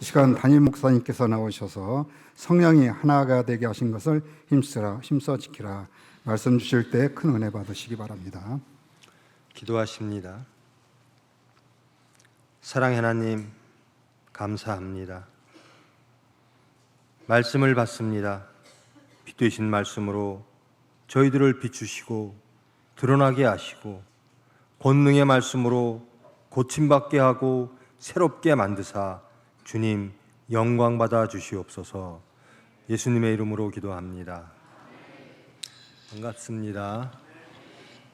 이 시간 담임 목사님께서 나오셔서 성령이 하나가 되게 하신 것을 힘써 지키라 말씀 주실 때 큰 은혜 받으시기 바랍니다. 기도하십니다. 사랑의 하나님, 감사합니다. 말씀을 받습니다. 빛 되신 말씀으로 저희들을 비추시고 드러나게 하시고 권능의 말씀으로 고침받게 하고 새롭게 만드사 주님 영광 받아 주시옵소서. 예수님의 이름으로 기도합니다. 반갑습니다.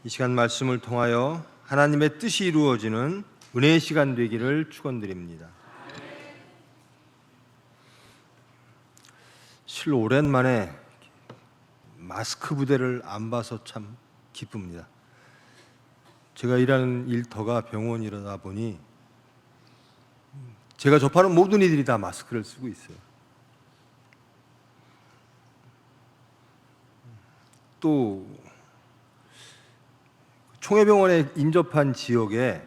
이 시간 말씀을 통하여 하나님의 뜻이 이루어지는 은혜의 시간 되기를 축원드립니다. 실로 오랜만에 마스크 부대를 안 봐서 참 기쁩니다. 제가 일하는 일터가 병원이라다 보니 제가 접하는 모든 이들이 다 마스크를 쓰고 있어요. 또 총회병원에 인접한 지역에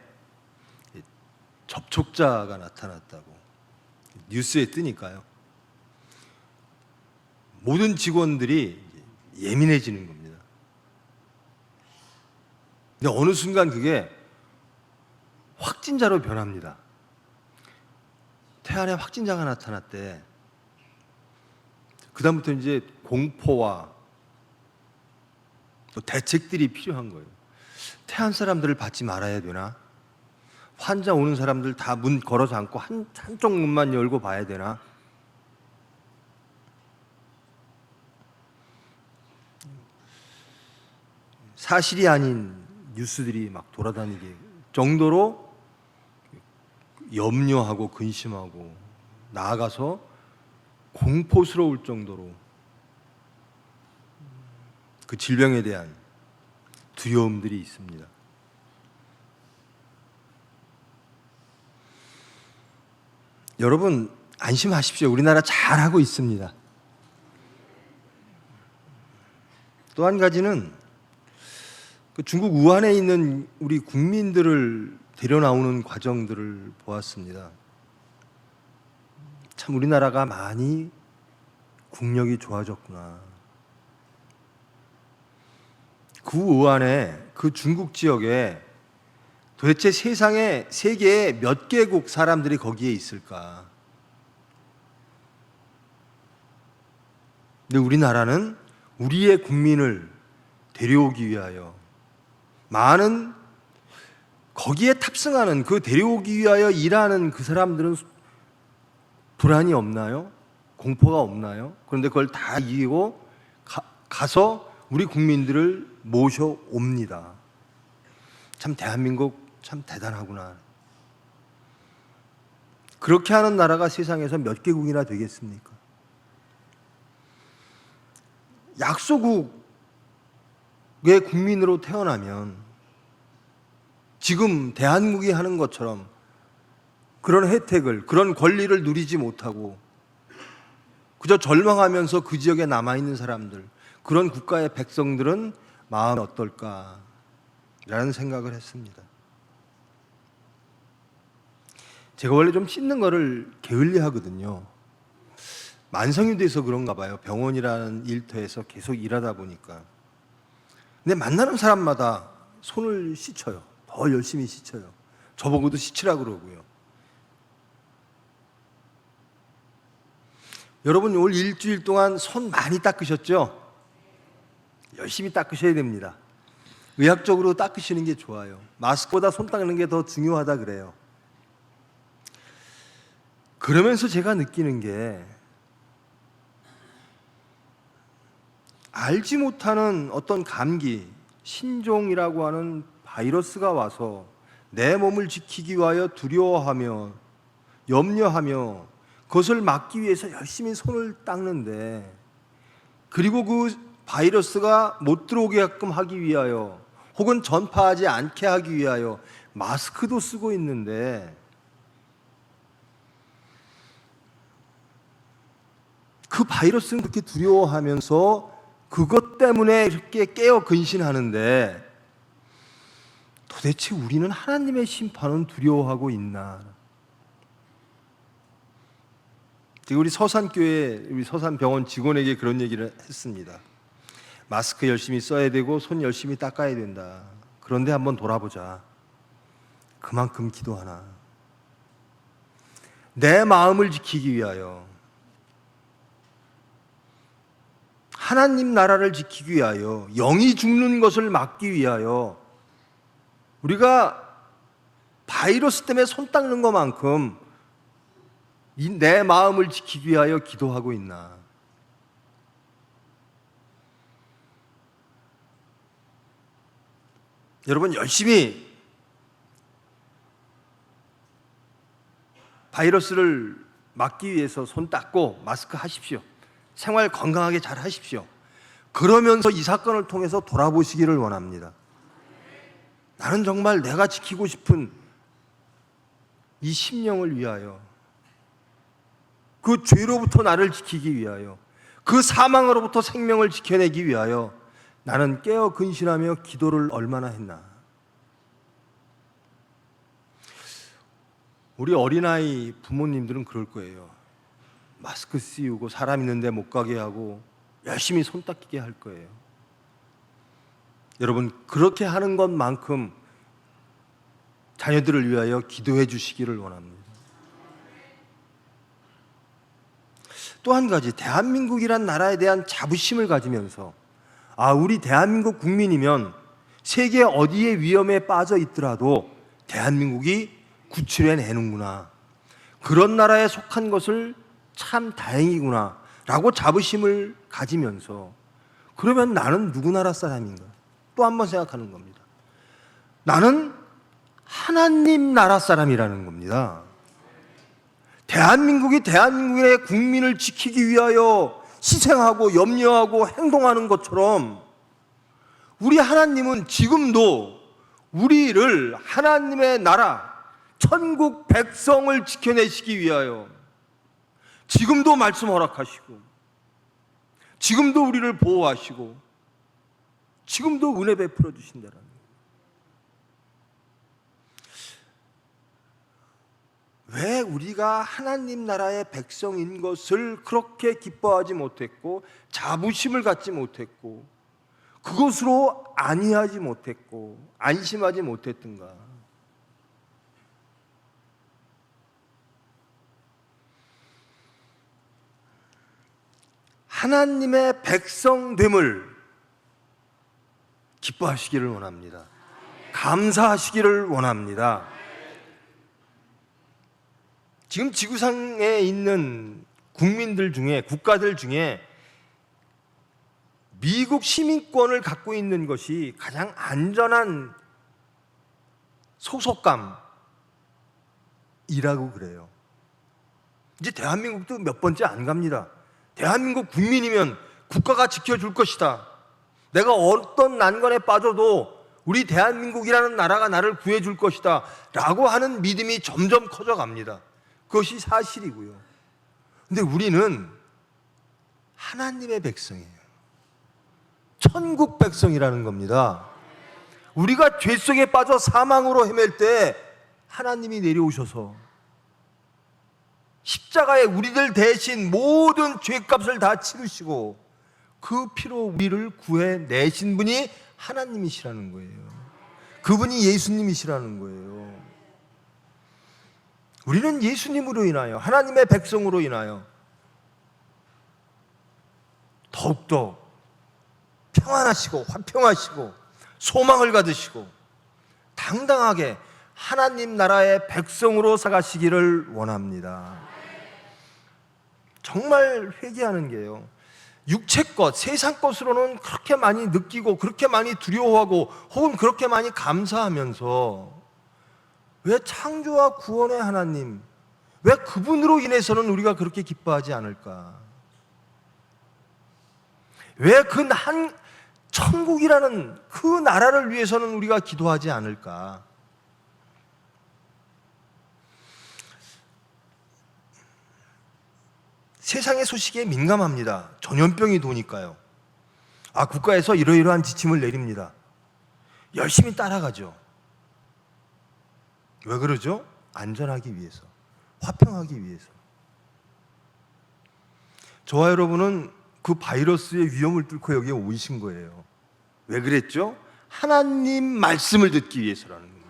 접촉자가 나타났다고 뉴스에 뜨니까요. 모든 직원들이 예민해지는 겁니다. 근데 어느 순간 그게 확진자로 변합니다. 태안에 확진자가 나타났대. 그다음부터 이제 공포와 또 대책들이 필요한 거예요. 태안 사람들을 받지 말아야 되나? 환자 오는 사람들 다 문 걸어서 앉고 한쪽 문만 열고 봐야 되나? 사실이 아닌 뉴스들이 막 돌아다니게 정도로 염려하고 근심하고 나아가서 공포스러울 정도로 그 질병에 대한 두려움들이 있습니다. 여러분 안심하십시오. 우리나라 잘하고 있습니다. 또 한 가지는 그 중국 우한에 있는 우리 국민들을 데려 나오는 과정들을 보았습니다. 참 우리나라가 많이 국력이 좋아졌구나. 그 우한에 그 중국 지역에 도대체 세상에 세계에 몇 개국 사람들이 거기에 있을까? 근데 우리나라는 우리의 국민을 데려오기 위하여 많은 거기에 탑승하는 그 데려오기 위하여 일하는 그 사람들은 불안이 없나요? 공포가 없나요? 그런데 그걸 다 이기고 가서 우리 국민들을 모셔옵니다. 참 대한민국 참 대단하구나. 그렇게 하는 나라가 세상에서 몇 개국이나 되겠습니까? 약소국의 국민으로 태어나면 지금 대한민국이 하는 것처럼 그런 혜택을, 그런 권리를 누리지 못하고 그저 절망하면서 그 지역에 남아있는 사람들, 그런 국가의 백성들은 마음이 어떨까? 라는 생각을 했습니다. 제가 원래 좀 씻는 거를 게을리하거든요. 만성이 돼서 그런가 봐요. 병원이라는 일터에서 계속 일하다 보니까. 근데 만나는 사람마다 손을 씻어요. 더 열심히 씻어요. 저보고도 씻으라 그러고요. 여러분 올 일주일 동안 손 많이 닦으셨죠? 열심히 닦으셔야 됩니다. 의학적으로 닦으시는 게 좋아요. 마스크보다 손 닦는 게 더 중요하다 그래요. 그러면서 제가 느끼는 게 알지 못하는 어떤 감기, 신종이라고 하는 바이러스가 와서 내 몸을 지키기 위하여 두려워하며 염려하며 그것을 막기 위해서 열심히 손을 닦는데, 그리고 그 바이러스가 못 들어오게끔 하기 위하여 혹은 전파하지 않게 하기 위하여 마스크도 쓰고 있는데, 그 바이러스는 그렇게 두려워하면서 그것 때문에 이렇게 깨어 근신하는데 도대체 우리는 하나님의 심판은 두려워하고 있나? 우리 서산교회, 우리 서산병원 직원에게 그런 얘기를 했습니다. 마스크 열심히 써야 되고 손 열심히 닦아야 된다. 그런데 한번 돌아보자. 그만큼 기도하나? 내 마음을 지키기 위하여, 하나님 나라를 지키기 위하여, 영이 죽는 것을 막기 위하여 우리가 바이러스 때문에 손 닦는 것만큼 내 마음을 지키기 위하여 기도하고 있나? 여러분, 열심히 바이러스를 막기 위해서 손 닦고 마스크 하십시오. 생활 건강하게 잘 하십시오. 그러면서 이 사건을 통해서 돌아보시기를 원합니다. 나는 정말 내가 지키고 싶은 이 심령을 위하여, 그 죄로부터 나를 지키기 위하여, 그 사망으로부터 생명을 지켜내기 위하여 나는 깨어 근신하며 기도를 얼마나 했나. 우리 어린아이 부모님들은 그럴 거예요. 마스크 씌우고 사람 있는데 못 가게 하고 열심히 손 닦이게 할 거예요. 여러분, 그렇게 하는 것만큼 자녀들을 위하여 기도해 주시기를 원합니다. 또 한 가지, 대한민국이란 나라에 대한 자부심을 가지면서, 우리 대한민국 국민이면 세계 어디에 위험에 빠져 있더라도 대한민국이 구출해내는구나, 그런 나라에 속한 것을 참 다행이구나 라고 자부심을 가지면서, 그러면 나는 누구 나라 사람인가? 또 한 번 생각하는 겁니다. 나는 하나님 나라 사람이라는 겁니다. 대한민국이 대한민국의 국민을 지키기 위하여 희생하고 염려하고 행동하는 것처럼, 우리 하나님은 지금도 우리를 하나님의 나라, 천국 백성을 지켜내시기 위하여 지금도 말씀 허락하시고, 지금도 우리를 보호하시고, 지금도 은혜 베풀어 주신다는 거예요. 왜 우리가 하나님 나라의 백성인 것을 그렇게 기뻐하지 못했고, 자부심을 갖지 못했고, 그것으로 안위하지 못했고 안심하지 못했던가? 하나님의 백성됨을 기뻐하시기를 원합니다. 감사하시기를 원합니다. 지금 지구상에 있는 국민들 중에, 국가들 중에 미국 시민권을 갖고 있는 것이 가장 안전한 소속감이라고 그래요. 이제 대한민국도 몇 번째 안 갑니다. 대한민국 국민이면 국가가 지켜줄 것이다, 내가 어떤 난관에 빠져도 우리 대한민국이라는 나라가 나를 구해줄 것이다 라고 하는 믿음이 점점 커져갑니다. 그것이 사실이고요. 근데 우리는 하나님의 백성이에요. 천국 백성이라는 겁니다. 우리가 죄 속에 빠져 사망으로 헤맬 때 하나님이 내려오셔서 십자가에 우리들 대신 모든 죄값을 다 치르시고 그 피로 우리를 구해내신 분이 하나님이시라는 거예요. 그분이 예수님이시라는 거예요. 우리는 예수님으로 인하여, 하나님의 백성으로 인하여 더욱더 평안하시고 화평하시고 소망을 가지시고 당당하게 하나님 나라의 백성으로 살아가시기를 원합니다. 정말 회개하는 게요, 육체 것, 세상 것으로는 그렇게 많이 느끼고 그렇게 많이 두려워하고 혹은 그렇게 많이 감사하면서 왜 창조와 구원의 하나님, 왜 그분으로 인해서는 우리가 그렇게 기뻐하지 않을까? 왜 그 한 천국이라는 그 나라를 위해서는 우리가 기도하지 않을까? 세상의 소식에 민감합니다. 전염병이 도니까요. 국가에서 이러이러한 지침을 내립니다. 열심히 따라가죠. 왜 그러죠? 안전하기 위해서, 화평하기 위해서. 저와 여러분은 그 바이러스의 위험을 뚫고 여기에 오신 거예요. 왜 그랬죠? 하나님 말씀을 듣기 위해서라는 겁니다.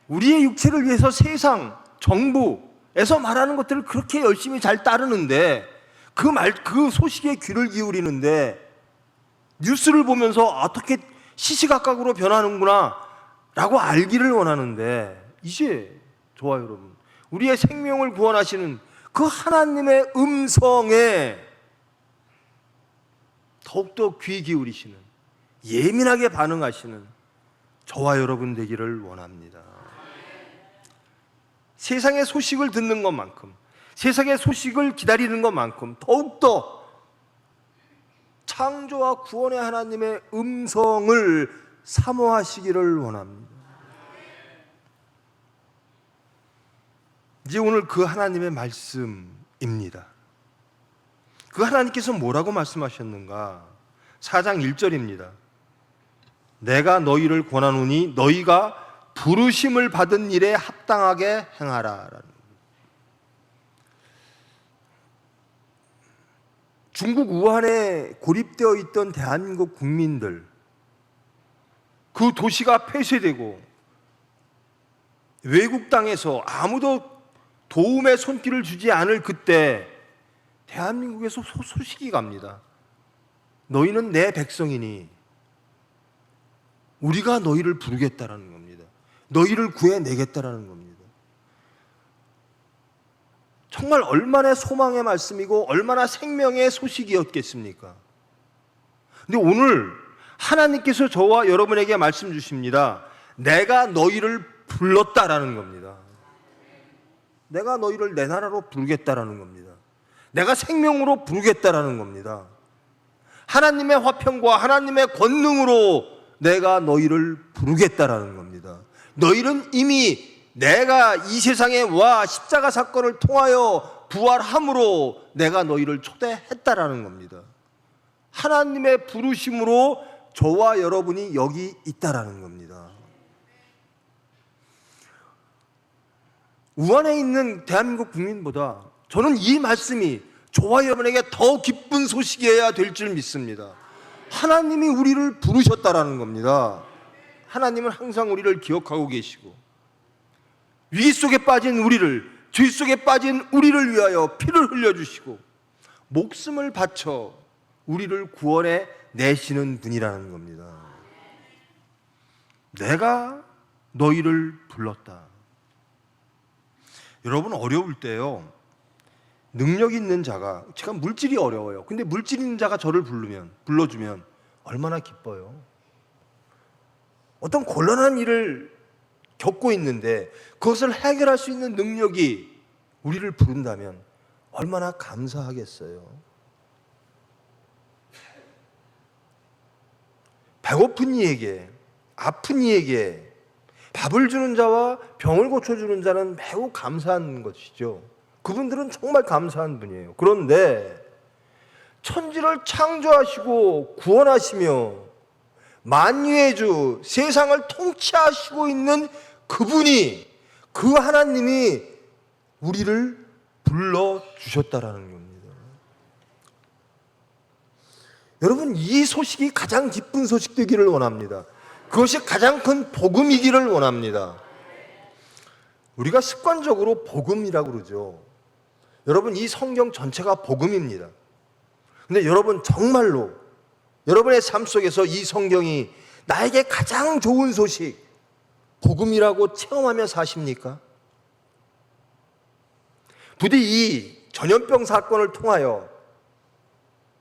우리의 육체를 위해서 세상, 정부에서 말하는 것들을 그렇게 열심히 잘 따르는데 그 소식에 귀를 기울이는데 뉴스를 보면서 어떻게 시시각각으로 변하는구나 라고 알기를 원하는데 이제 저와 여러분 우리의 생명을 구원하시는 그 하나님의 음성에 더욱더 귀 기울이시는 예민하게 반응하시는 저와 여러분 되기를 원합니다. 세상의 소식을 듣는 것만큼 세상의 소식을 기다리는 것만큼 더욱더 창조와 구원의 하나님의 음성을 사모하시기를 원합니다. 이제 오늘 그 하나님의 말씀입니다. 그 하나님께서 뭐라고 말씀하셨는가? 4장 1절입니다. 내가 너희를 권하노니 너희가 부르심을 받은 일에 합당하게 행하라. 중국 우한에 고립되어 있던 대한민국 국민들, 그 도시가 폐쇄되고 외국 땅에서 아무도 도움의 손길을 주지 않을 그때 대한민국에서 소식이 갑니다. 너희는 내 백성이니 우리가 너희를 부르겠다라는 겁니다. 너희를 구해내겠다라는 겁니다. 정말 얼마나 소망의 말씀이고 얼마나 생명의 소식이었겠습니까? 근데 오늘 하나님께서 저와 여러분에게 말씀 주십니다. 내가 너희를 불렀다라는 겁니다. 내가 너희를 내 나라로 부르겠다라는 겁니다. 내가 생명으로 부르겠다라는 겁니다. 하나님의 화평과 하나님의 권능으로 내가 너희를 부르겠다라는 겁니다. 너희는 이미 내가 이 세상에 와 십자가 사건을 통하여 부활함으로 내가 너희를 초대했다라는 겁니다. 하나님의 부르심으로 저와 여러분이 여기 있다라는 겁니다. 우한에 있는 대한민국 국민보다 저는 이 말씀이 저와 여러분에게 더 기쁜 소식이어야 될 줄 믿습니다. 하나님이 우리를 부르셨다라는 겁니다. 하나님은 항상 우리를 기억하고 계시고 위기 속에 빠진 우리를, 죄 속에 빠진 우리를 위하여 피를 흘려주시고 목숨을 바쳐 우리를 구원해 내시는 분이라는 겁니다. 내가 너희를 불렀다. 여러분 어려울 때요, 능력 있는 자가, 제가 물질이 어려워요. 근데 물질 있는 자가 저를 불러주면 얼마나 기뻐요. 어떤 곤란한 일을 겪고 있는데 그것을 해결할 수 있는 능력이 우리를 부른다면 얼마나 감사하겠어요. 배고픈 이에게, 아픈 이에게 밥을 주는 자와 병을 고쳐주는 자는 매우 감사한 것이죠. 그분들은 정말 감사한 분이에요. 그런데 천지를 창조하시고 구원하시며 만유의 주, 세상을 통치하시고 있는 그분이, 그 하나님이 우리를 불러주셨다라는 겁니다. 여러분, 이 소식이 가장 기쁜 소식 되기를 원합니다. 그것이 가장 큰 복음이기를 원합니다. 우리가 습관적으로 복음이라고 그러죠. 여러분, 이 성경 전체가 복음입니다. 근데 여러분, 정말로 여러분의 삶 속에서 이 성경이 나에게 가장 좋은 소식, 복음이라고 체험하며 사십니까? 부디 이 전염병 사건을 통하여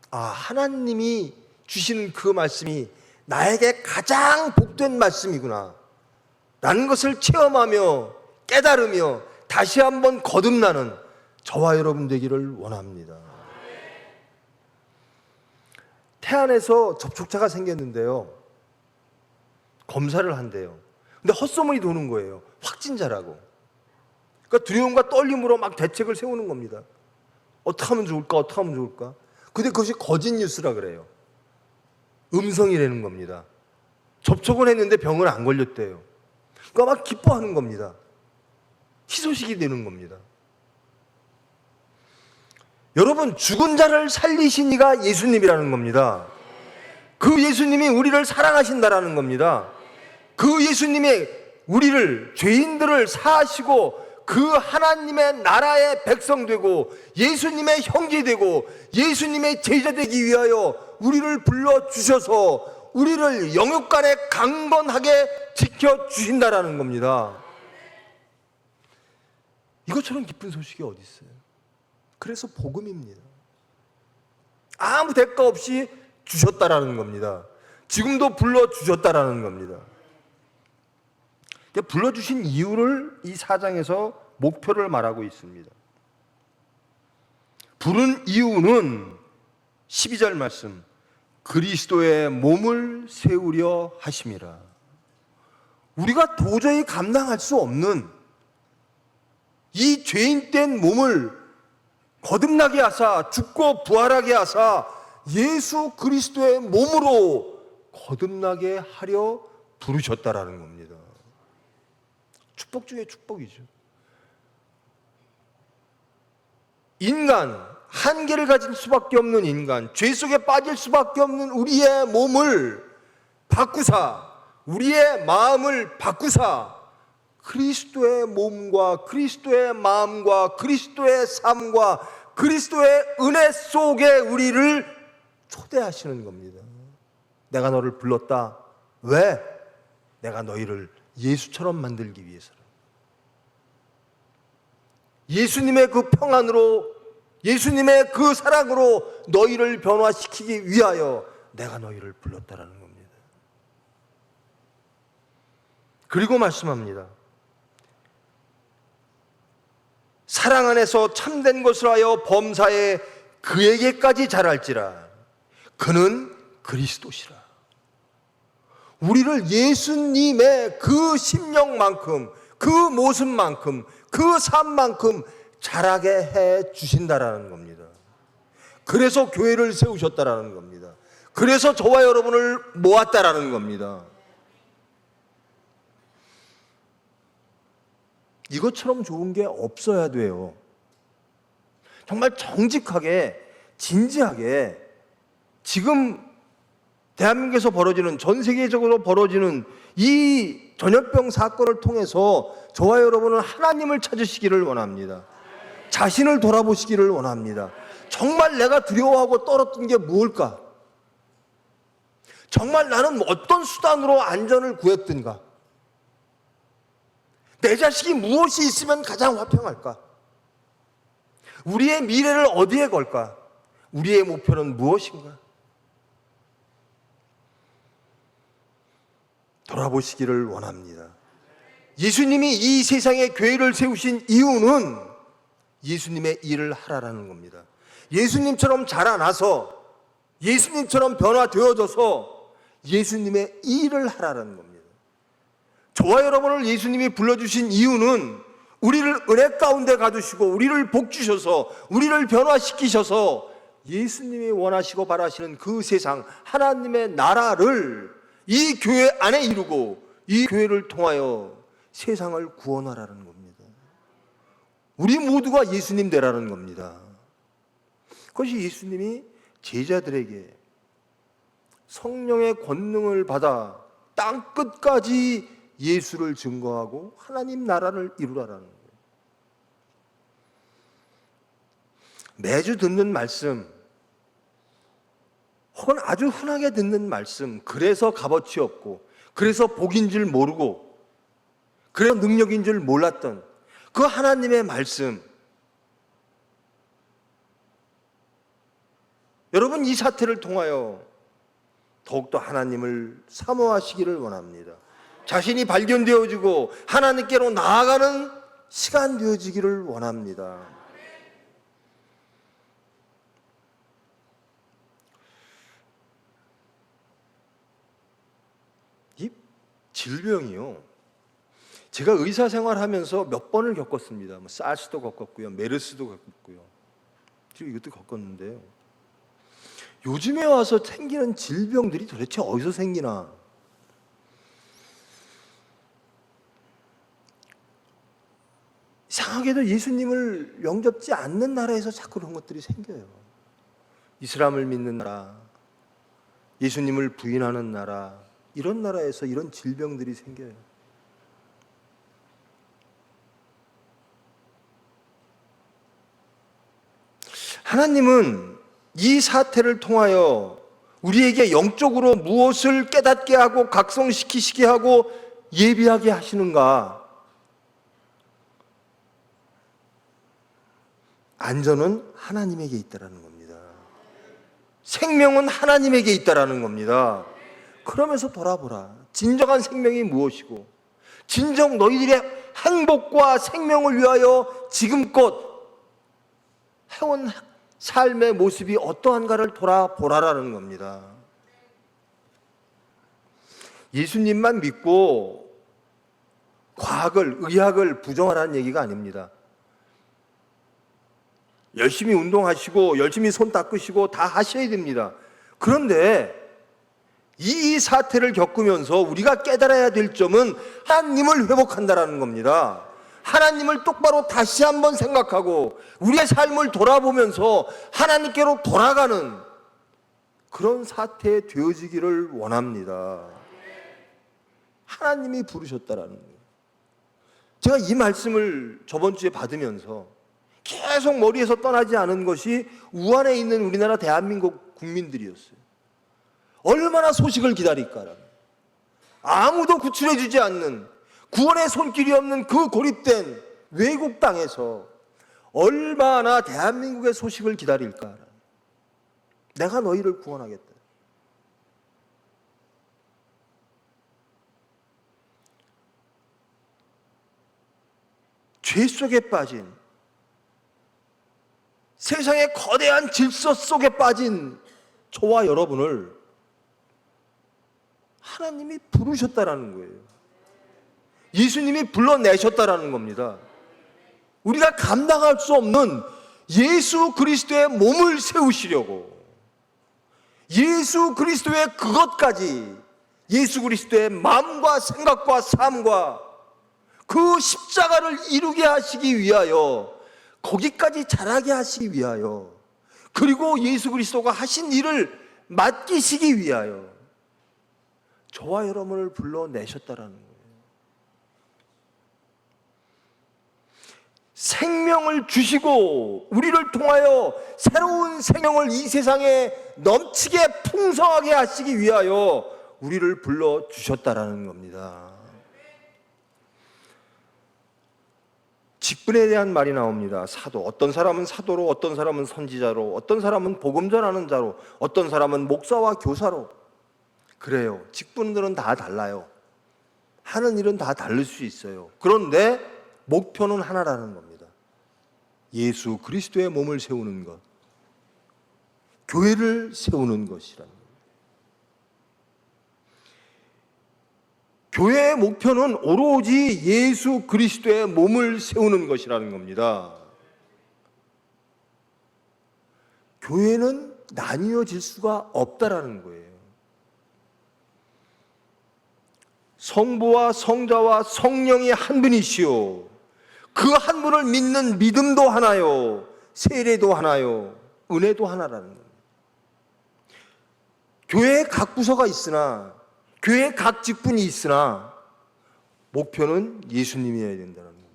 하나님이 주시는 그 말씀이 나에게 가장 복된 말씀이구나 라는 것을 체험하며 깨달으며 다시 한번 거듭나는 저와 여러분 되기를 원합니다. 태안에서 접촉자가 생겼는데요, 검사를 한대요. 근데 헛소문이 도는 거예요. 확진자라고. 그러니까 두려움과 떨림으로 막 대책을 세우는 겁니다. 어떻게 하면 좋을까? 어떻게 하면 좋을까? 근데 그것이 거짓 뉴스라 그래요. 음성이라는 겁니다. 접촉을 했는데 병을 안 걸렸대요. 그러니까 막 기뻐하는 겁니다. 희소식이 되는 겁니다. 여러분, 죽은 자를 살리신 이가 예수님이라는 겁니다. 그 예수님이 우리를 사랑하신다라는 겁니다. 그 예수님이 우리를, 죄인들을 사하시고 그 하나님의 나라의 백성 되고 예수님의 형제 되고 예수님의 제자 되기 위하여 우리를 불러주셔서 우리를 영육간에 강건하게 지켜주신다라는 겁니다. 이것처럼 기쁜 소식이 어디 있어요? 그래서 복음입니다. 아무 대가 없이 주셨다라는 겁니다. 지금도 불러주셨다라는 겁니다. 불러주신 이유를 이 4장에서 목표를 말하고 있습니다. 부른 이유는 12절 말씀, 그리스도의 몸을 세우려 하심이라. 우리가 도저히 감당할 수 없는 이 죄인된 몸을 거듭나게 하사, 죽고 부활하게 하사 예수 그리스도의 몸으로 거듭나게 하려 부르셨다라는 겁니다. 축복 중에 축복이죠. 인간, 한계를 가질 수밖에 없는 인간, 죄 속에 빠질 수밖에 없는 우리의 몸을 바꾸사, 우리의 마음을 바꾸사 그리스도의 몸과 그리스도의 마음과 그리스도의 삶과 그리스도의 은혜 속에 우리를 초대하시는 겁니다. 내가 너를 불렀다. 왜? 내가 너희를 예수처럼 만들기 위해서라. 예수님의 그 평안으로, 예수님의 그 사랑으로 너희를 변화시키기 위하여 내가 너희를 불렀다라는 겁니다. 그리고 말씀합니다. 사랑 안에서 참된 것을 하여 범사에 그에게까지 자랄지라. 그는 그리스도시라. 우리를 예수님의 그 심령만큼, 그 모습만큼, 그 삶만큼 자라게 해 주신다라는 겁니다. 그래서 교회를 세우셨다라는 겁니다. 그래서 저와 여러분을 모았다라는 겁니다. 이것처럼 좋은 게 없어야 돼요. 정말 정직하게, 진지하게 지금 대한민국에서 벌어지는, 전 세계적으로 벌어지는 이 전염병 사건을 통해서 저와 여러분은 하나님을 찾으시기를 원합니다. 자신을 돌아보시기를 원합니다. 정말 내가 두려워하고 떨었던 게 무엇일까? 정말 나는 어떤 수단으로 안전을 구했던가? 내 자식이 무엇이 있으면 가장 화평할까? 우리의 미래를 어디에 걸까? 우리의 목표는 무엇인가? 돌아보시기를 원합니다. 예수님이 이 세상에 교회를 세우신 이유는 예수님의 일을 하라라는 겁니다. 예수님처럼 자라나서 예수님처럼 변화되어져서 예수님의 일을 하라는 겁니다. 저와 여러분을 예수님이 불러주신 이유는 우리를 은혜 가운데 가두시고 우리를 복 주셔서 우리를 변화시키셔서 예수님이 원하시고 바라시는 그 세상, 하나님의 나라를 이 교회 안에 이루고 이 교회를 통하여 세상을 구원하라는 겁니다. 우리 모두가 예수님 되라는 겁니다. 그것이 예수님이 제자들에게 성령의 권능을 받아 땅 끝까지 예수를 증거하고 하나님 나라를 이루라는 거예요. 매주 듣는 말씀, 혹은 아주 흔하게 듣는 말씀, 그래서 값어치 없고, 그래서 복인 줄 모르고, 그래서 능력인 줄 몰랐던 그 하나님의 말씀, 여러분 이 사태를 통하여 더욱더 하나님을 사모하시기를 원합니다. 자신이 발견되어지고 하나님께로 나아가는 시간 되어지기를 원합니다. 이 질병이요, 제가 의사 생활하면서 몇 번을 겪었습니다. 사스도 겪었고요, 메르스도 겪었고요, 지금 이것도 겪었는데요, 요즘에 와서 생기는 질병들이 도대체 어디서 생기나? 이상하게도 예수님을 영접지 않는 나라에서 자꾸 그런 것들이 생겨요. 이슬람을 믿는 나라, 예수님을 부인하는 나라, 이런 나라에서 이런 질병들이 생겨요. 하나님은 이 사태를 통하여 우리에게 영적으로 무엇을 깨닫게 하고 각성시키시게 하고 예비하게 하시는가? 안전은 하나님에게 있다라는 겁니다. 생명은 하나님에게 있다라는 겁니다. 그러면서 돌아보라. 진정한 생명이 무엇이고, 진정 너희들의 행복과 생명을 위하여 지금껏 해온 삶의 모습이 어떠한가를 돌아보라라는 겁니다. 예수님만 믿고 과학을, 의학을 부정하라는 얘기가 아닙니다. 열심히 운동하시고 열심히 손 닦으시고 다 하셔야 됩니다. 그런데 이 사태를 겪으면서 우리가 깨달아야 될 점은 하나님을 회복한다라는 겁니다. 하나님을 똑바로 다시 한번 생각하고 우리의 삶을 돌아보면서 하나님께로 돌아가는 그런 사태에 되어지기를 원합니다. 하나님이 부르셨다라는 거예요. 제가 이 말씀을 저번 주에 받으면서 계속 머리에서 떠나지 않은 것이 우한에 있는 우리나라 대한민국 국민들이었어요. 얼마나 소식을 기다릴까라는, 아무도 구출해 주지 않는, 구원의 손길이 없는 그 고립된 외국 땅에서 얼마나 대한민국의 소식을 기다릴까. 내가 너희를 구원하겠다. 죄 속에 빠진, 세상의 거대한 질서 속에 빠진 저와 여러분을 하나님이 부르셨다라는 거예요. 예수님이 불러내셨다라는 겁니다. 우리가 감당할 수 없는 예수 그리스도의 몸을 세우시려고, 예수 그리스도의 그것까지, 예수 그리스도의 마음과 생각과 삶과 그 십자가를 이루게 하시기 위하여, 거기까지 자라게 하시기 위하여, 그리고 예수 그리스도가 하신 일을 맡기시기 위하여 저와 여러분을 불러내셨다라는 거예요. 생명을 주시고 우리를 통하여 새로운 생명을 이 세상에 넘치게 풍성하게 하시기 위하여 우리를 불러주셨다라는 겁니다. 직분에 대한 말이 나옵니다. 사도, 어떤 사람은 사도로, 어떤 사람은 선지자로, 어떤 사람은 복음 전하는 자로, 어떤 사람은 목사와 교사로. 그래요. 직분들은 다 달라요. 하는 일은 다 다를 수 있어요. 그런데 목표는 하나라는 겁니다. 예수 그리스도의 몸을 세우는 것, 교회를 세우는 것이라는 겁니다. 교회의 목표는 오로지 예수 그리스도의 몸을 세우는 것이라는 겁니다. 교회는 나뉘어질 수가 없다라는 거예요. 성부와 성자와 성령이 한 분이시오. 그 한 분을 믿는 믿음도 하나요, 세례도 하나요, 은혜도 하나라는 겁니다. 교회에 각 부서가 있으나, 교회에 각 직분이 있으나 목표는 예수님이어야 된다는 겁니다.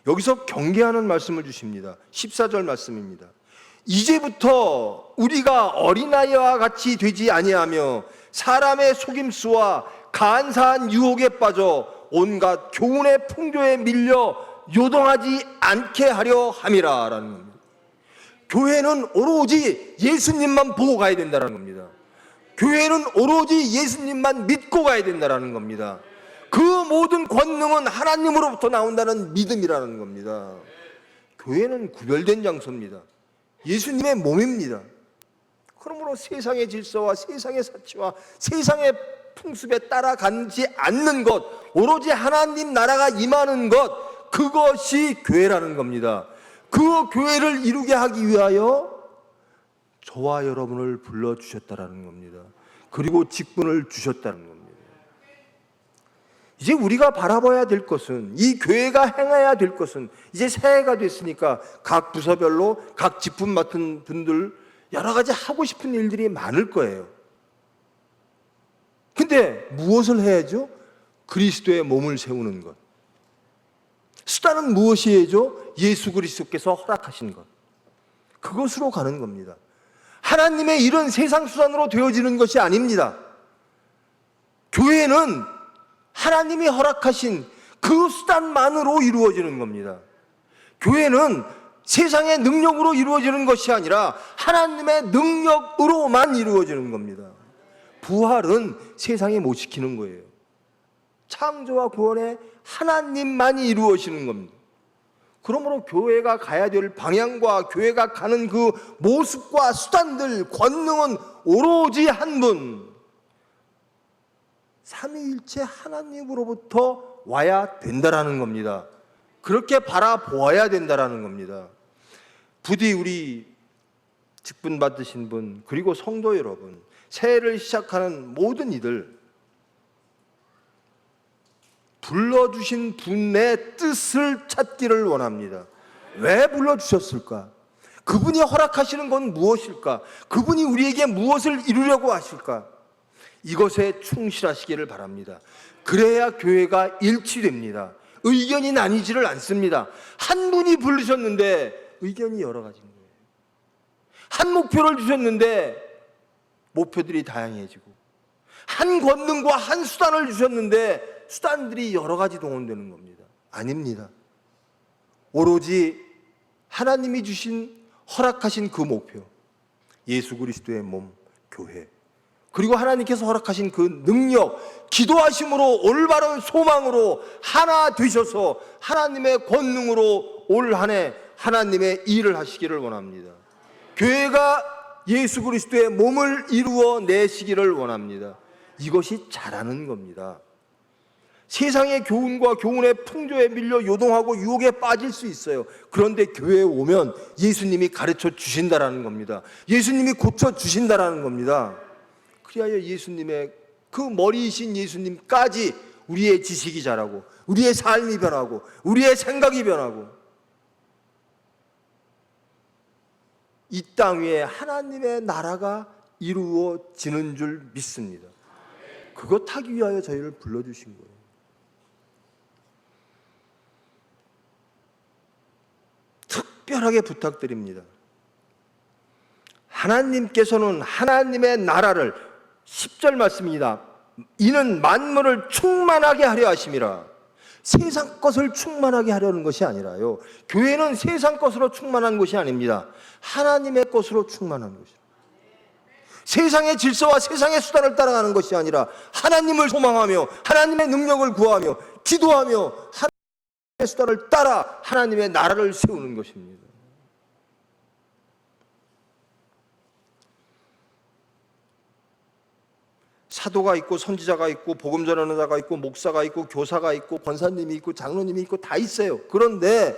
여기서 경계하는 말씀을 주십니다. 14절 말씀입니다. 이제부터 우리가 어린아이와 같이 되지 아니하며 사람의 속임수와 간사한 유혹에 빠져 온갖 교훈의 풍조에 밀려 요동하지 않게 하려 함이라 라는 겁니다. 교회는 오로지 예수님만 보고 가야 된다는 겁니다. 교회는 오로지 예수님만 믿고 가야 된다는 겁니다. 그 모든 권능은 하나님으로부터 나온다는 믿음이라는 겁니다. 교회는 구별된 장소입니다. 예수님의 몸입니다. 그러므로 세상의 질서와 세상의 사치와 세상의 풍습에 따라가지 않는 것, 오로지 하나님 나라가 임하는 것, 그것이 교회라는 겁니다. 그 교회를 이루게 하기 위하여 저와 여러분을 불러주셨다라는 겁니다. 그리고 직분을 주셨다는 겁니다. 이제 우리가 바라봐야 될 것은, 이 교회가 행해야 될 것은, 이제 새해가 됐으니까 각 부서별로 각 직분 맡은 분들 여러 가지 하고 싶은 일들이 많을 거예요. 근데 무엇을 해야죠? 그리스도의 몸을 세우는 것. 수단은 무엇이에요? 예수 그리스도께서 허락하신 것. 그것으로 가는 겁니다. 하나님의 일은 세상 수단으로 되어지는 것이 아닙니다. 교회는 하나님이 허락하신 그 수단만으로 이루어지는 겁니다. 교회는 세상의 능력으로 이루어지는 것이 아니라 하나님의 능력으로만 이루어지는 겁니다. 부활은 세상이 못 지키는 거예요. 창조와 구원의 하나님만이 이루어지는 겁니다. 그러므로 교회가 가야 될 방향과 교회가 가는 그 모습과 수단들, 권능은 오로지 한 분, 삼위일체 하나님으로부터 와야 된다라는 겁니다. 그렇게 바라보아야 된다라는 겁니다. 부디 우리 직분 받으신 분, 그리고 성도 여러분, 새해를 시작하는 모든 이들, 불러주신 분의 뜻을 찾기를 원합니다. 왜 불러주셨을까? 그분이 허락하시는 건 무엇일까? 그분이 우리에게 무엇을 이루려고 하실까? 이것에 충실하시기를 바랍니다. 그래야 교회가 일치됩니다. 의견이 나뉘지를 않습니다. 한 분이 부르셨는데 의견이 여러 가지인 거예요. 한 목표를 주셨는데 목표들이 다양해지고, 한 권능과 한 수단을 주셨는데 수단들이 여러 가지 동원되는 겁니다. 아닙니다. 오로지 하나님이 주신, 허락하신 그 목표, 예수 그리스도의 몸, 교회, 그리고 하나님께서 허락하신 그 능력, 기도하심으로 올바른 소망으로 하나 되셔서 하나님의 권능으로 올 한 해 하나님의 일을 하시기를 원합니다. 교회가 예수 그리스도의 몸을 이루어 내시기를 원합니다. 이것이 잘하는 겁니다. 세상의 교훈과 교훈의 풍조에 밀려 요동하고 유혹에 빠질 수 있어요. 그런데 교회에 오면 예수님이 가르쳐 주신다라는 겁니다. 예수님이 고쳐 주신다라는 겁니다. 그리하여 예수님의 그 머리이신 예수님까지 우리의 지식이 자라고, 우리의 삶이 변하고, 우리의 생각이 변하고, 이 땅 위에 하나님의 나라가 이루어지는 줄 믿습니다. 그것 하기 위하여 저희를 불러주신 거예요. 특별하게 부탁드립니다. 하나님께서는 하나님의 나라를, 10절 말씀입니다. 이는 만물을 충만하게 하려 하심이라. 세상 것을 충만하게 하려는 것이 아니라요, 교회는 세상 것으로 충만한 것이 아닙니다. 하나님의 것으로 충만한 것이죠. 세상의 질서와 세상의 수단을 따라가는 것이 아니라 하나님을 소망하며 하나님의 능력을 구하며 기도하며 하나님의 수단을 따라 하나님의 나라를 세우는 것입니다. 사도가 있고 선지자가 있고 복음 전하는 자가 있고 목사가 있고 교사가 있고 권사님이 있고 장로님이 있고 다 있어요. 그런데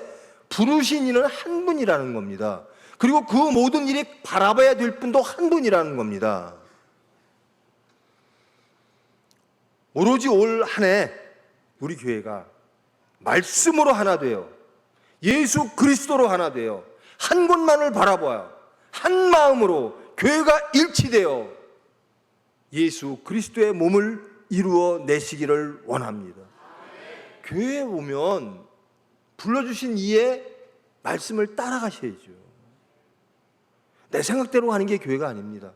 부르신 이는 한 분이라는 겁니다. 그리고 그 모든 일이 바라봐야 될 분도 한 분이라는 겁니다. 오로지 올 한 해 우리 교회가 말씀으로 하나 되어 예수 그리스도로 하나 되어 한 곳만을 바라봐요. 한 마음으로 교회가 일치되어 예수 그리스도의 몸을 이루어 내시기를 원합니다. 교회에 오면 불러주신 이의 말씀을 따라가셔야죠. 내 생각대로 하는 게 교회가 아닙니다.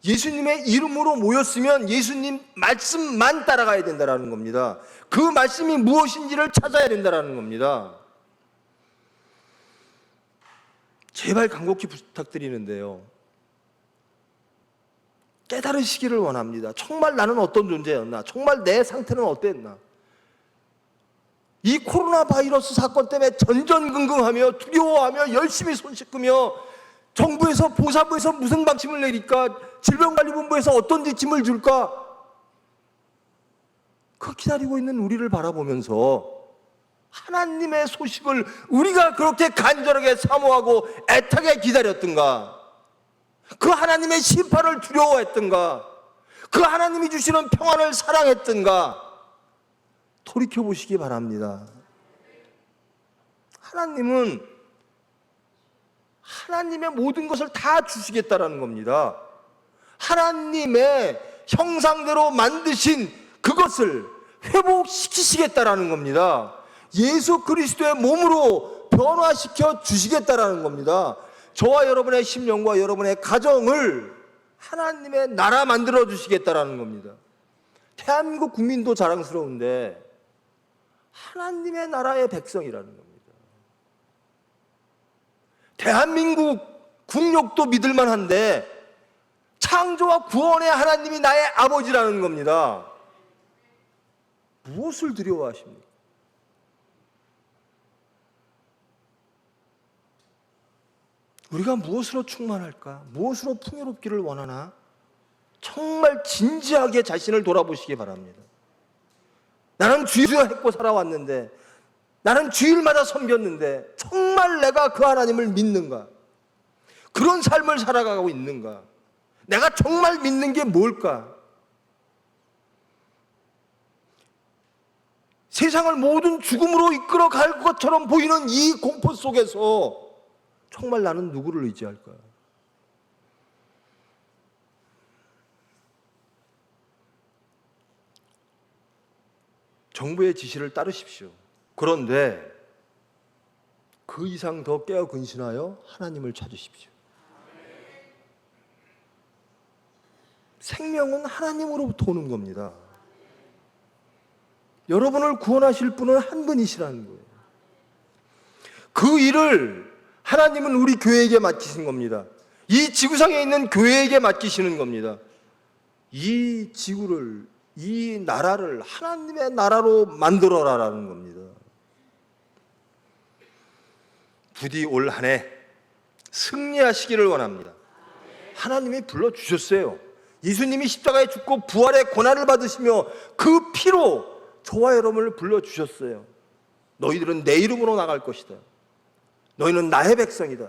예수님의 이름으로 모였으면 예수님 말씀만 따라가야 된다는 겁니다. 그 말씀이 무엇인지를 찾아야 된다는 겁니다. 제발 간곡히 부탁드리는데요, 깨달으시기를 원합니다. 정말 나는 어떤 존재였나? 정말 내 상태는 어땠나? 이 코로나 바이러스 사건 때문에 전전긍긍하며 두려워하며 열심히 손 씻으며 정부에서, 보사부에서 무슨 방침을 내릴까? 질병관리본부에서 어떤 지침을 줄까? 그 기다리고 있는 우리를 바라보면서 하나님의 소식을 우리가 그렇게 간절하게 사모하고 애타게 기다렸던가? 그 하나님의 심판을 두려워했던가? 그 하나님이 주시는 평안을 사랑했던가? 돌이켜 보시기 바랍니다. 하나님은 하나님의 모든 것을 다 주시겠다라는 겁니다. 하나님의 형상대로 만드신 그것을 회복시키시겠다라는 겁니다. 예수 그리스도의 몸으로 변화시켜 주시겠다라는 겁니다. 저와 여러분의 심령과 여러분의 가정을 하나님의 나라 만들어 주시겠다라는 겁니다. 대한민국 국민도 자랑스러운데 하나님의 나라의 백성이라는 겁니다. 대한민국 국력도 믿을만한데 창조와 구원의 하나님이 나의 아버지라는 겁니다. 무엇을 두려워하십니까? 우리가 무엇으로 충만할까? 무엇으로 풍요롭기를 원하나? 정말 진지하게 자신을 돌아보시기 바랍니다. 나는 주일을 했고 살아왔는데, 나는 주일마다 섬겼는데 정말 내가 그 하나님을 믿는가? 그런 삶을 살아가고 있는가? 내가 정말 믿는 게 뭘까? 세상을 모든 죽음으로 이끌어 갈 것처럼 보이는 이 공포 속에서 정말 나는 누구를 의지할까? 정부의 지시를 따르십시오. 그런데 그 이상 더 깨어 근신하여 하나님을 찾으십시오. 생명은 하나님으로부터 오는 겁니다. 여러분을 구원하실 분은 한 분이시라는 거예요. 그 일을 하나님은 우리 교회에게 맡기신 겁니다. 이 지구상에 있는 교회에게 맡기시는 겁니다. 이 지구를, 이 나라를 하나님의 나라로 만들어라라는 겁니다. 부디 올 한 해 승리하시기를 원합니다. 하나님이 불러주셨어요. 예수님이 십자가에 죽고 부활의 고난을 받으시며 그 피로 저와 여러분을 불러주셨어요. 너희들은 내 이름으로 나갈 것이다. 너희는 나의 백성이다.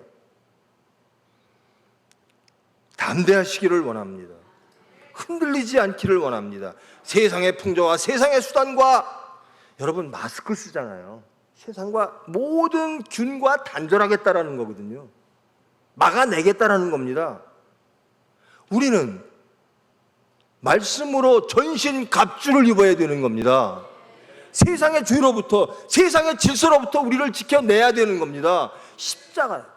담대하시기를 원합니다. 흔들리지 않기를 원합니다. 세상의 풍조와 세상의 수단과, 여러분 마스크 쓰잖아요. 세상과 모든 균과 단절하겠다라는 거거든요. 막아내겠다라는 겁니다. 우리는 말씀으로 전신 갑주를 입어야 되는 겁니다. 세상의 죄로부터, 세상의 질서로부터 우리를 지켜내야 되는 겁니다. 십자가,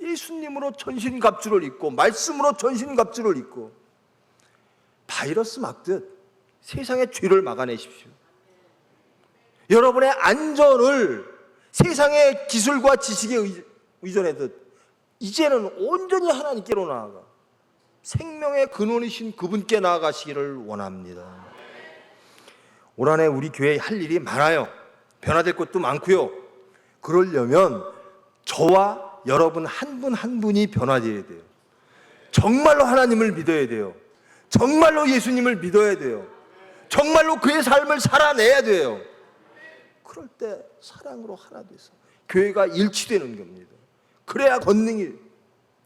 예수님으로 전신 갑주를 입고 말씀으로 전신 갑주를 입고 바이러스 막듯 세상의 죄를 막아내십시오. 여러분의 안전을 세상의 기술과 지식에 의존하듯 이제는 온전히 하나님께로 나아가 생명의 근원이신 그분께 나아가시기를 원합니다. 올 한 해 우리 교회에 할 일이 많아요. 변화될 것도 많고요. 그러려면 저와 여러분 한 분 한 분이 변화되어야 돼요. 정말로 하나님을 믿어야 돼요. 정말로 예수님을 믿어야 돼요. 정말로 그의 삶을 살아내야 돼요. 그럴 때 사랑으로 하나 돼서 교회가 일치되는 겁니다. 그래야 권능이,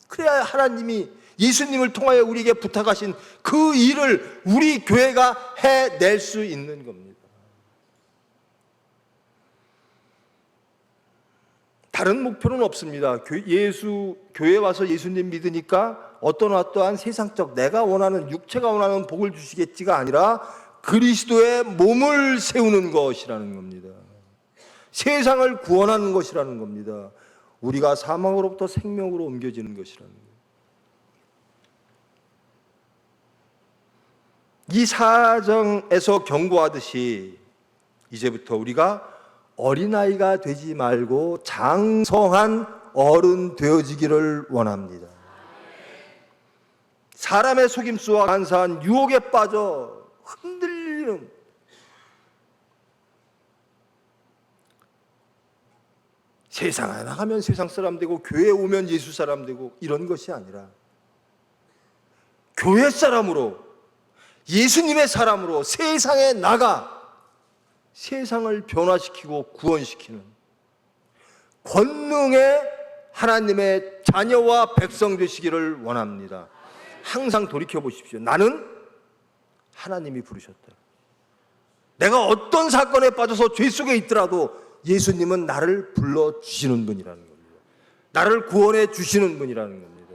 그래야 하나님이 예수님을 통하여 우리에게 부탁하신 그 일을 우리 교회가 해낼 수 있는 겁니다. 다른 목표는 없습니다. 교회에 와서 예수님 믿으니까 어떠한 세상적 내가 원하는, 육체가 원하는 복을 주시겠지가 아니라 그리스도의 몸을 세우는 것이라는 겁니다. 세상을 구원하는 것이라는 겁니다. 우리가 사망으로부터 생명으로 옮겨지는 것이라는 거예요. 이 사정에서 경고하듯이 이제부터 우리가 어린아이가 되지 말고 장성한 어른 되어지기를 원합니다. 사람의 속임수와 간사한 유혹에 빠져 흔들리는, 세상에 나가면 세상 사람 되고 교회에 오면 예수 사람 되고 이런 것이 아니라 교회 사람으로, 예수님의 사람으로 세상에 나가 세상을 변화시키고 구원시키는 권능의 하나님의 자녀와 백성 되시기를 원합니다. 항상 돌이켜 보십시오. 나는 하나님이 부르셨다. 내가 어떤 사건에 빠져서 죄 속에 있더라도 예수님은 나를 불러주시는 분이라는 겁니다. 나를 구원해 주시는 분이라는 겁니다.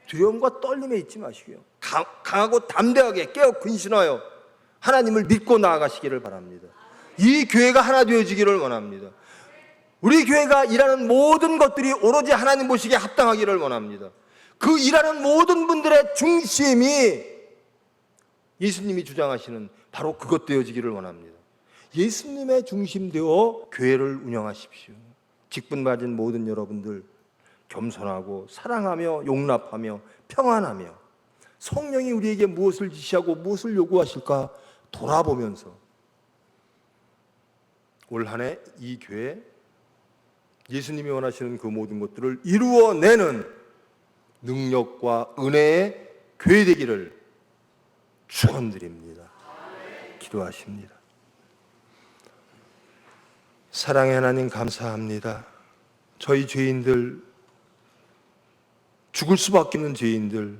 두려움과 떨림에 있지 마시고요. 강하고 담대하게 깨어 근신하여 하나님을 믿고 나아가시기를 바랍니다. 이 교회가 하나 되어지기를 원합니다. 우리 교회가 일하는 모든 것들이 오로지 하나님 보시기에 합당하기를 원합니다. 그 일하는 모든 분들의 중심이 예수님이 주장하시는 바로 그것 되어지기를 원합니다. 예수님의 중심되어 교회를 운영하십시오. 직분받은 모든 여러분들 겸손하고 사랑하며 용납하며 평안하며 성령이 우리에게 무엇을 지시하고 무엇을 요구하실까 돌아보면서 올 한 해 이 교회 예수님이 원하시는 그 모든 것들을 이루어내는 능력과 은혜의 교회 되기를 축원드립니다. 기도하십니다. 사랑의 하나님 감사합니다. 저희 죄인들, 죽을 수밖에 없는 죄인들,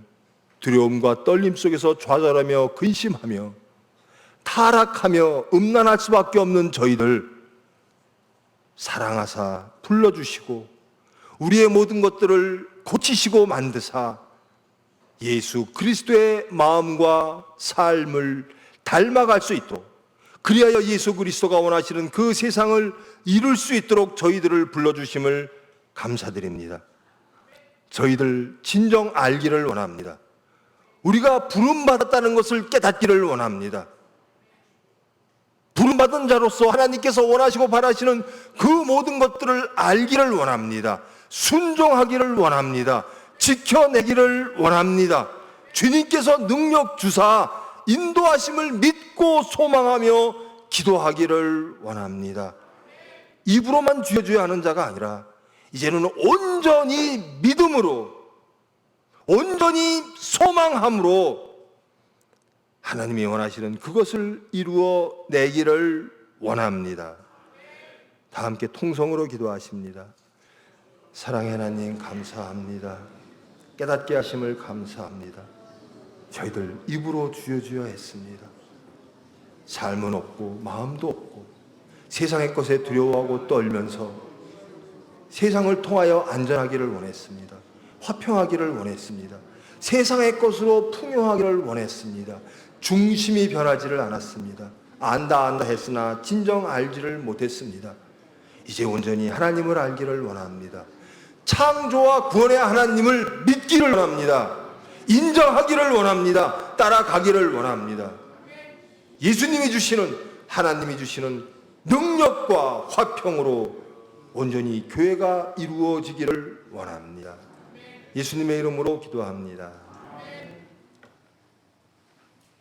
두려움과 떨림 속에서 좌절하며 근심하며 타락하며 음란할 수밖에 없는 저희들 사랑하사 불러주시고 우리의 모든 것들을 고치시고 만드사 예수 그리스도의 마음과 삶을 닮아갈 수 있도록, 그리하여 예수 그리스도가 원하시는 그 세상을 이룰 수 있도록 저희들을 불러주심을 감사드립니다. 저희들 진정 알기를 원합니다. 우리가 부름받았다는 것을 깨닫기를 원합니다. 부름받은 자로서 하나님께서 원하시고 바라시는 그 모든 것들을 알기를 원합니다. 순종하기를 원합니다. 지켜내기를 원합니다. 주님께서 능력 주사 인도하심을 믿고 소망하며 기도하기를 원합니다. 입으로만 주여 하는 자가 아니라 이제는 온전히 믿음으로, 온전히 소망함으로 하나님이 원하시는 그것을 이루어 내기를 원합니다. 다 함께 통성으로 기도하십니다. 사랑의 하나님 감사합니다. 깨닫게 하심을 감사합니다. 저희들 입으로 주여 했습니다. 삶은 없고 마음도 없고 세상의 것에 두려워하고 떨면서 세상을 통하여 안전하기를 원했습니다. 화평하기를 원했습니다. 세상의 것으로 풍요하기를 원했습니다. 중심이 변하지를 않았습니다. 안다 했으나 진정 알지를 못했습니다. 이제 온전히 하나님을 알기를 원합니다. 창조와 구원의 하나님을 믿기를 원합니다. 인정하기를 원합니다. 따라가기를 원합니다. 예수님이 주시는, 하나님이 주시는 능력과 화평으로 온전히 교회가 이루어지기를 원합니다. 예수님의 이름으로 기도합니다.